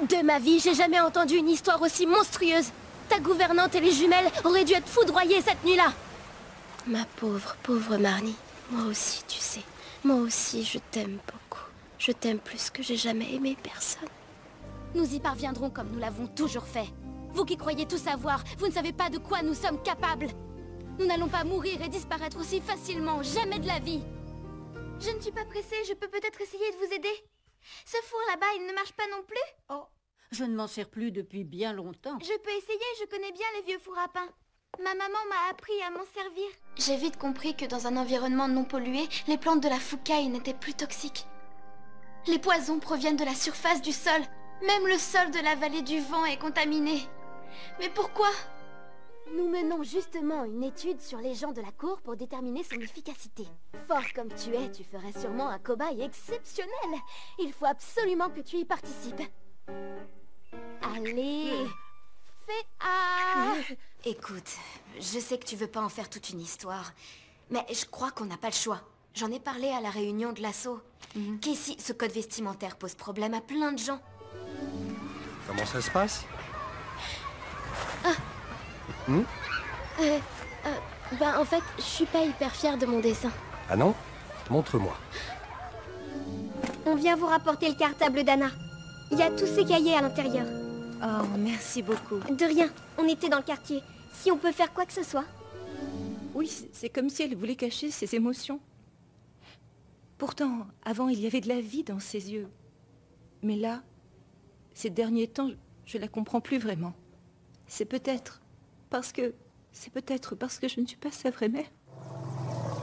De ma vie, j'ai jamais entendu une histoire aussi monstrueuse. Ta gouvernante et les jumelles auraient dû être foudroyées cette nuit-là. Ma pauvre, pauvre Marnie. Moi aussi, tu sais. Moi aussi, je t'aime beaucoup. Je t'aime plus que j'ai jamais aimé personne. Nous y parviendrons comme nous l'avons toujours fait. Vous qui croyez tout savoir, vous ne savez pas de quoi nous sommes capables. Nous n'allons pas mourir et disparaître aussi facilement, jamais de la vie. Je ne suis pas pressée, je peux peut-être essayer de vous aider. Ce four là-bas, il ne marche pas non plus? Oh, je ne m'en sers plus depuis bien longtemps. Je peux essayer, je connais bien les vieux fours à pain. Ma maman m'a appris à m'en servir. J'ai vite compris que dans un environnement non pollué, les plantes de la foucaille n'étaient plus toxiques. Les poisons proviennent de la surface du sol. Même le sol de la vallée du vent est contaminé. Mais pourquoi? Nous menons justement une étude sur les gens de la cour pour déterminer son efficacité. Fort comme tu es, tu ferais sûrement un cobaye exceptionnel. Il faut absolument que tu y participes. Allez, fais A. Écoute, je sais que tu veux pas en faire toute une histoire, mais je crois qu'on n'a pas le choix. J'en ai parlé à la réunion de l'assaut. Casey, ce code vestimentaire pose problème à plein de gens. Comment ça se passe? Ben en fait, je suis pas hyper fière de mon dessin. Ah non? Montre-moi. On vient vous rapporter le cartable d'Anna. Il y a tous ces cahiers à l'intérieur. Oh, merci beaucoup. De rien, on était dans le quartier. Si on peut faire quoi que ce soit. Oui, c'est comme si elle voulait cacher ses émotions. Pourtant, avant, il y avait de la vie dans ses yeux. Mais là, ces derniers temps, je la comprends plus vraiment. C'est peut-être parce que je ne suis pas sa vraie mère.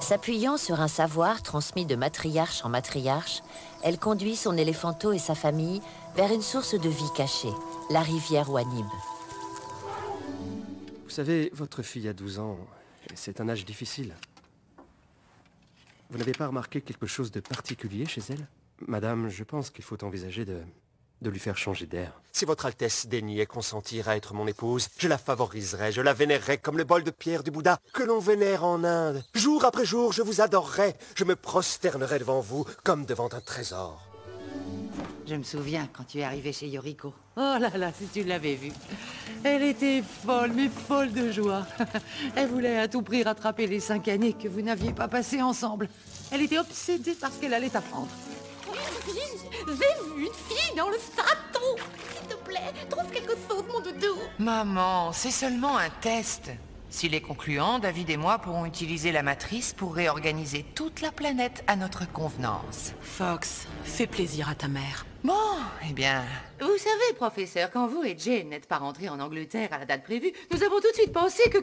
S'appuyant sur un savoir transmis de matriarche en matriarche, elle conduit son éléphanto et sa famille vers une source de vie cachée, la rivière Wanib. Vous savez, votre fille a 12 ans, et c'est un âge difficile. Vous n'avez pas remarqué quelque chose de particulier chez elle? Madame, je pense qu'il faut envisager de lui faire changer d'air. Si votre Altesse daignait consentir à être mon épouse, je la favoriserais, je la vénérerais comme le bol de pierre du Bouddha que l'on vénère en Inde. Jour après jour, je vous adorerais, je me prosternerais devant vous comme devant un trésor. Je me souviens quand tu es arrivé chez Yoriko. Oh là là, si tu l'avais vue. Elle était folle, mais folle de joie. Elle voulait à tout prix rattraper les 5 années que vous n'aviez pas passées ensemble. Elle était obsédée par ce qu'elle allait apprendre. J'ai vu une fille dans le Sato. S'il te plaît, trouve quelque chose, mon doudou. Maman, c'est seulement un test. S'il est concluant, David et moi pourrons utiliser la matrice pour réorganiser toute la planète à notre convenance. Fox, fais plaisir à ta mère. Bon, eh bien... Vous savez, professeur, quand vous et Jane n'êtes pas rentrés en Angleterre à la date prévue, nous avons tout de suite pensé que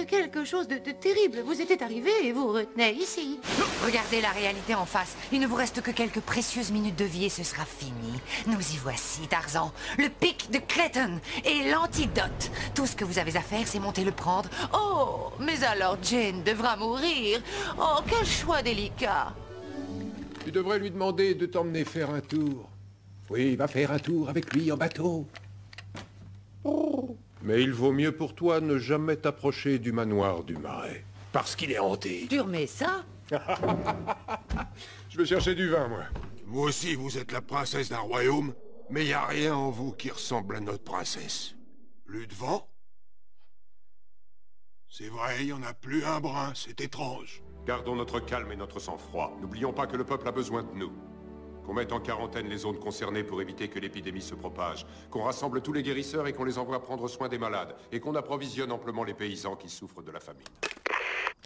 quelque chose de terrible vous était arrivé et vous retenait ici. Regardez la réalité en face. Il ne vous reste que quelques précieuses minutes de vie et ce sera fini. Nous y voici, Tarzan. Le pic de Clayton et l'antidote. Tout ce que vous avez à faire, c'est monter le prendre. Oh, mais alors Jane devra mourir. Oh, quel choix délicat. Tu devrais lui demander de t'emmener faire un tour. Oui, va faire un tour avec lui en bateau. Mais il vaut mieux pour toi ne jamais t'approcher du manoir du Marais. Parce qu'il est hanté. Tu remets ça? Je vais chercher du vin, moi. Vous aussi, vous êtes la princesse d'un royaume, mais y a rien en vous qui ressemble à notre princesse. Plus de vent? C'est vrai, y en a plus un brin, c'est étrange. Gardons notre calme et notre sang-froid. N'oublions pas que le peuple a besoin de nous. Qu'on mette en quarantaine les zones concernées pour éviter que l'épidémie se propage. Qu'on rassemble tous les guérisseurs et qu'on les envoie prendre soin des malades. Et qu'on approvisionne amplement les paysans qui souffrent de la famine.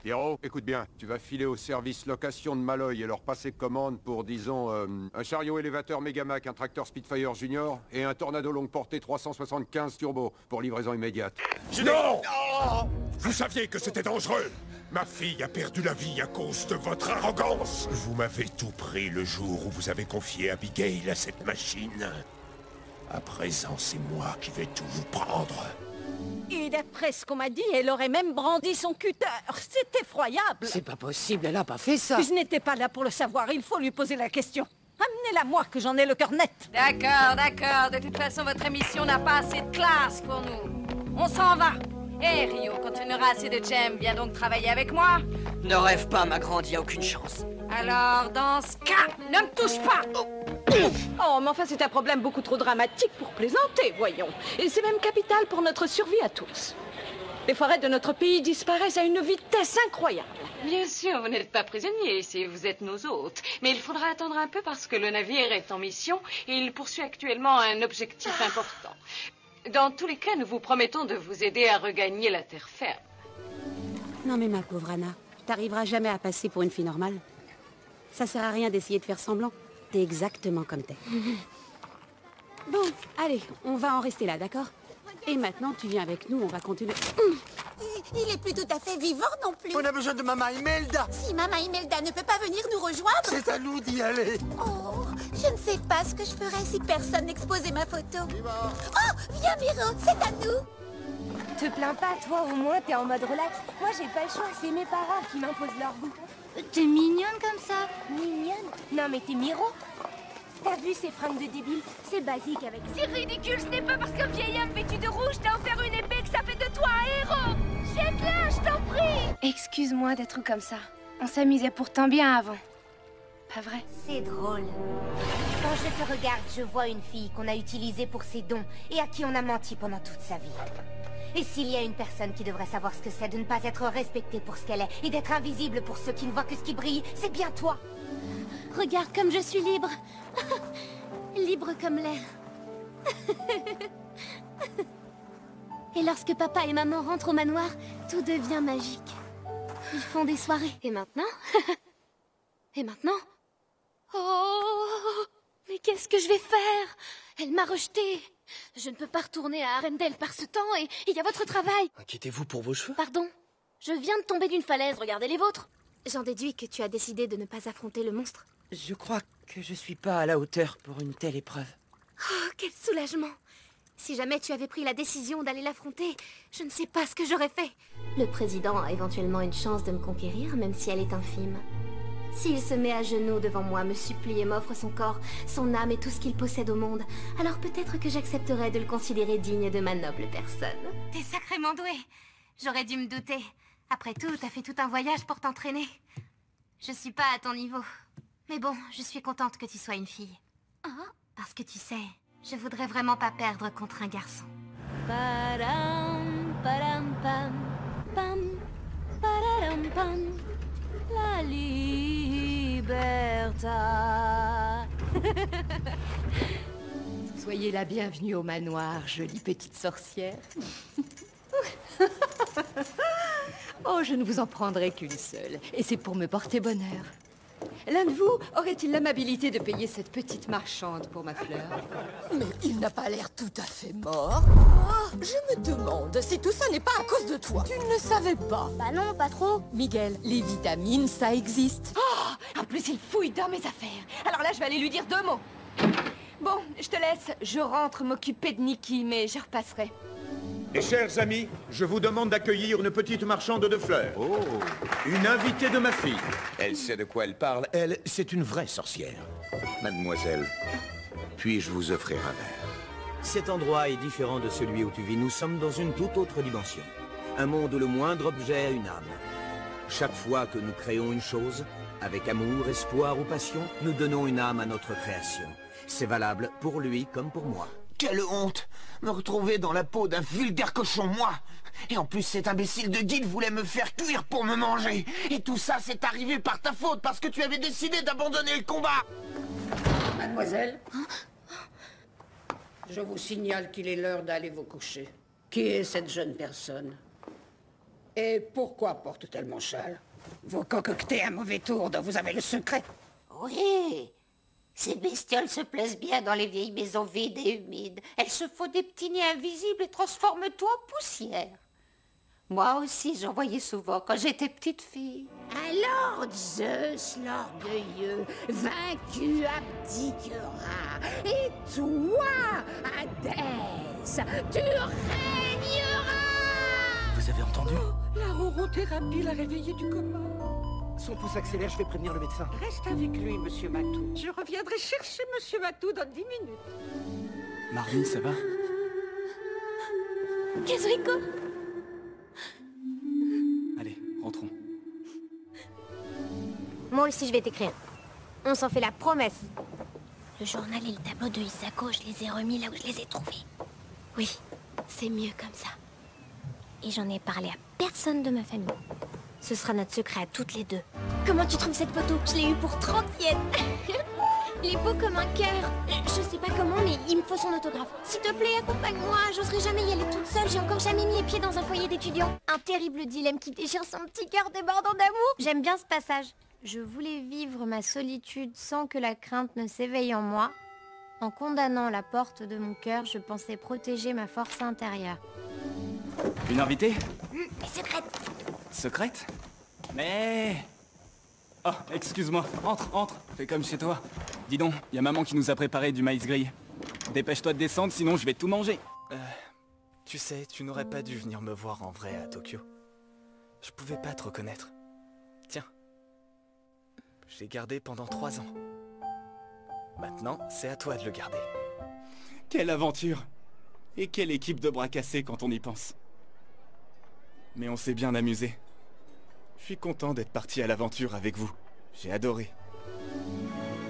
Pierrot, écoute bien, tu vas filer au service location de Maloy et leur passer commande pour, disons, un chariot élévateur Megamac, un tracteur Spitfire Junior et un Tornado longue portée 375 turbo pour livraison immédiate. Non! Vous saviez que c'était dangereux! Ma fille a perdu la vie à cause de votre arrogance. Vous m'avez tout pris le jour où vous avez confié Abigail à cette machine. À présent, c'est moi qui vais tout vous prendre. Et d'après ce qu'on m'a dit, elle aurait même brandi son cutter. C'est effroyable. C'est pas possible, elle a pas fait ça. Je n'étais pas là pour le savoir, il faut lui poser la question. Amenez-la moi, que j'en ai le cœur net. D'accord, d'accord. De toute façon, votre émission n'a pas assez de classe pour nous. On s'en va. Hé, Rio, quand tu n'auras assez de gemmes, viens donc travailler avec moi. Ne rêve pas, ma grande, y a aucune chance. Alors, dans ce cas, ne me touche pas. Oh, mais enfin, c'est un problème beaucoup trop dramatique pour plaisanter, voyons. Et c'est même capital pour notre survie à tous. Les forêts de notre pays disparaissent à une vitesse incroyable. Bien sûr, vous n'êtes pas prisonniers ici, vous êtes nos hôtes. Mais il faudra attendre un peu parce que le navire est en mission et il poursuit actuellement un objectif important. Dans tous les cas, nous vous promettons de vous aider à regagner la terre ferme. Non mais ma pauvre Anna, t'arriveras jamais à passer pour une fille normale. Ça sert à rien d'essayer de faire semblant. T'es exactement comme t'es. Bon, allez, on va en rester là, d'accord? Et maintenant, tu viens avec nous, on va continuer. Il est plus tout à fait vivant non plus. On a besoin de Mama Imelda. Si Mama Imelda ne peut pas venir nous rejoindre... C'est à nous d'y aller. Oh, je ne sais pas ce que je ferais si personne n'exposait ma photo. Oh, viens Miro, c'est à nous. Te plains pas, toi, au moins, t'es en mode relax. Moi, j'ai pas le choix, c'est mes parents qui m'imposent leur goût. T'es mignonne comme ça. Mignonne? Non, mais t'es Miro. T'as vu ces fringues de débile? C'est basique avec... C'est ridicule, ce n'est pas parce qu'un vieil homme vêtu de rouge t'a offert une épée que ça fait de toi un héros. Jette-la, je t'en prie. Excuse-moi d'être comme ça. On s'amusait pourtant bien avant. Pas vrai? C'est drôle. Quand je te regarde, je vois une fille qu'on a utilisée pour ses dons et à qui on a menti pendant toute sa vie. Et s'il y a une personne qui devrait savoir ce que c'est de ne pas être respectée pour ce qu'elle est et d'être invisible pour ceux qui ne voient que ce qui brille, c'est bien toi. Regarde comme je suis libre. Libre comme l'air. Et lorsque papa et maman rentrent au manoir, tout devient magique. Ils font des soirées. Et maintenant? Et maintenant? Oh! Mais qu'est-ce que je vais faire? Elle m'a rejetée. Je ne peux pas retourner à Arendelle par ce temps et il y a votre travail. Inquiétez-vous pour vos cheveux? Pardon? Je viens de tomber d'une falaise, regardez les vôtres. J'en déduis que tu as décidé de ne pas affronter le monstre. Je crois que je suis pas à la hauteur pour une telle épreuve. Oh, quel soulagement! Si jamais tu avais pris la décision d'aller l'affronter, je ne sais pas ce que j'aurais fait. Le président a éventuellement une chance de me conquérir, même si elle est infime. S'il se met à genoux devant moi, me supplie et m'offre son corps, son âme et tout ce qu'il possède au monde, alors peut-être que j'accepterais de le considérer digne de ma noble personne. T'es sacrément doué. J'aurais dû me douter. Après tout, t'as fait tout un voyage pour t'entraîner. Je suis pas à ton niveau. Mais bon, je suis contente que tu sois une fille. Parce que tu sais, je voudrais vraiment pas perdre contre un garçon. Padam, padam, pam, pam, padam, pam, la libertà. Soyez la bienvenue au manoir, jolie petite sorcière. Oh, je ne vous en prendrai qu'une seule, et c'est pour me porter bonheur. L'un de vous aurait-il l'amabilité de payer cette petite marchande pour ma fleur? Mais il n'a pas l'air tout à fait mort. Je me demande si tout ça n'est pas à cause de toi. Tu ne le savais pas. Bah non, pas trop. Miguel, les vitamines, ça existe. Oh, en plus, il fouille dans mes affaires. Alors là, je vais aller lui dire 2 mots. Bon, je te laisse. Je rentre m'occuper de Nikki, mais je repasserai. Et chers amis, je vous demande d'accueillir une petite marchande de fleurs. Oh, une invitée de ma fille. Elle sait de quoi elle parle. Elle, c'est une vraie sorcière. Mademoiselle, puis-je vous offrir un verre? Cet endroit est différent de celui où tu vis. Nous sommes dans une toute autre dimension. Un monde où le moindre objet a une âme. Chaque fois que nous créons une chose, avec amour, espoir ou passion, nous donnons une âme à notre création. C'est valable pour lui comme pour moi. Quelle honte! Me retrouver dans la peau d'un vulgaire cochon, moi! Et en plus, cet imbécile de guide voulait me faire cuire pour me manger! Et tout ça, c'est arrivé par ta faute, parce que tu avais décidé d'abandonner le combat! Mademoiselle, je vous signale qu'il est l'heure d'aller vous coucher. Qui est cette jeune personne? Et pourquoi porte-t-elle mon châle? Vous concoctez un mauvais tour dont vous avez le secret. Oui, ces bestioles se plaisent bien dans les vieilles maisons vides et humides. Elles se font des petits nids invisibles et transforment tout en poussière. Moi aussi, j'en voyais souvent quand j'étais petite fille. Alors Zeus, l'orgueilleux, vaincu, abdiquera. Et toi, Hadès, tu régneras. Vous avez entendu? La rorothérapie l'a réveillé du coma. Son pouce accélère, je vais prévenir le médecin. Reste avec lui, monsieur Matou. Je reviendrai chercher monsieur Matou dans 10 minutes. Marine, ça va? Kazuhiko! Allez, rentrons. Moi aussi, je vais t'écrire. On s'en fait la promesse. Le journal et le tableau de Hisako, je les ai remis là où je les ai trouvés. Oui, c'est mieux comme ça. Et j'en ai parlé à personne de ma famille. Ce sera notre secret à toutes les deux. Comment tu trouves cette photo? Je l'ai eue pour 30 yens. Il est beau comme un cœur. Je sais pas comment, mais il me faut son autographe. S'il te plaît, accompagne-moi. J'oserais jamais y aller toute seule. J'ai encore jamais mis les pieds dans un foyer d'étudiants. Un terrible dilemme qui déchire son petit cœur débordant d'amour. J'aime bien ce passage. Je voulais vivre ma solitude sans que la crainte ne s'éveille en moi. En condamnant la porte de mon cœur, je pensais protéger ma force intérieure. Une invitée? Mais secrète. Secrète? Mais... Oh, excuse-moi. Entre, entre. Fais comme chez toi. Dis donc, y a maman qui nous a préparé du maïs grillé. Dépêche-toi de descendre, sinon je vais tout manger. Tu sais, tu n'aurais pas dû venir me voir en vrai à Tokyo. Je pouvais pas te reconnaître. Tiens. Je l'ai gardé pendant 3 ans. Maintenant, c'est à toi de le garder. Quelle aventure! Et quelle équipe de bras cassés quand on y pense. Mais on s'est bien amusé. Je suis content d'être parti à l'aventure avec vous. J'ai adoré.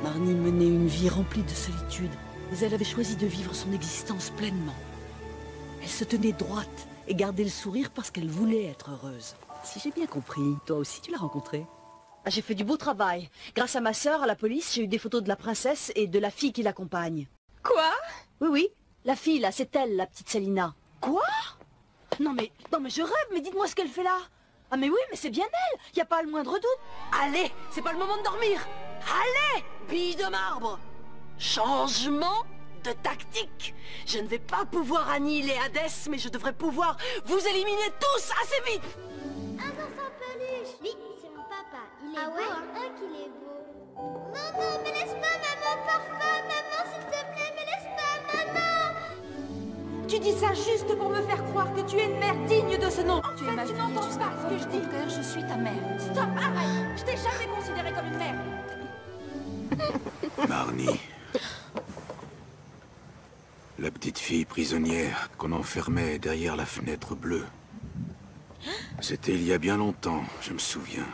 Marnie menait une vie remplie de solitude, mais elle avait choisi de vivre son existence pleinement. Elle se tenait droite et gardait le sourire parce qu'elle voulait être heureuse. Si j'ai bien compris, toi aussi tu l'as rencontrée. Ah, j'ai fait du beau travail. Grâce à ma sœur, à la police, j'ai eu des photos de la princesse et de la fille qui l'accompagne. Quoi? Oui, oui. La fille, là, c'est elle, la petite Selina. Quoi? Non mais je rêve, mais dites-moi ce qu'elle fait là. Ah mais oui, mais c'est bien elle. Y a pas le moindre doute. Allez, c'est pas le moment de dormir. Allez, bille de marbre. Changement de tactique. Je ne vais pas pouvoir annihiler Hadès, mais je devrais pouvoir vous éliminer tous assez vite. Un enfant peluche. Oui, c'est mon papa. Il est beau, hein? Qu'il est beau. Maman, me laisse pas, maman, parfum. Maman, s'il te plaît, me laisse pas, maman. Tu dis ça juste pour me faire croire que tu es une mère digne de ce nom. Tu es ma fille, n'entends tu sais pas ce que je dis. je suis ta mère. Stop, arrête. Je t'ai jamais considérée comme une mère. Marnie. La petite fille prisonnière qu'on enfermait derrière la fenêtre bleue. C'était il y a bien longtemps, je me souviens.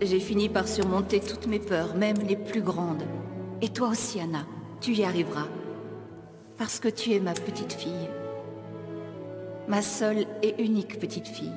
J'ai fini par surmonter toutes mes peurs, même les plus grandes. Et toi aussi, Anna, tu y arriveras. Parce que tu es ma petite fille. Ma seule et unique petite fille.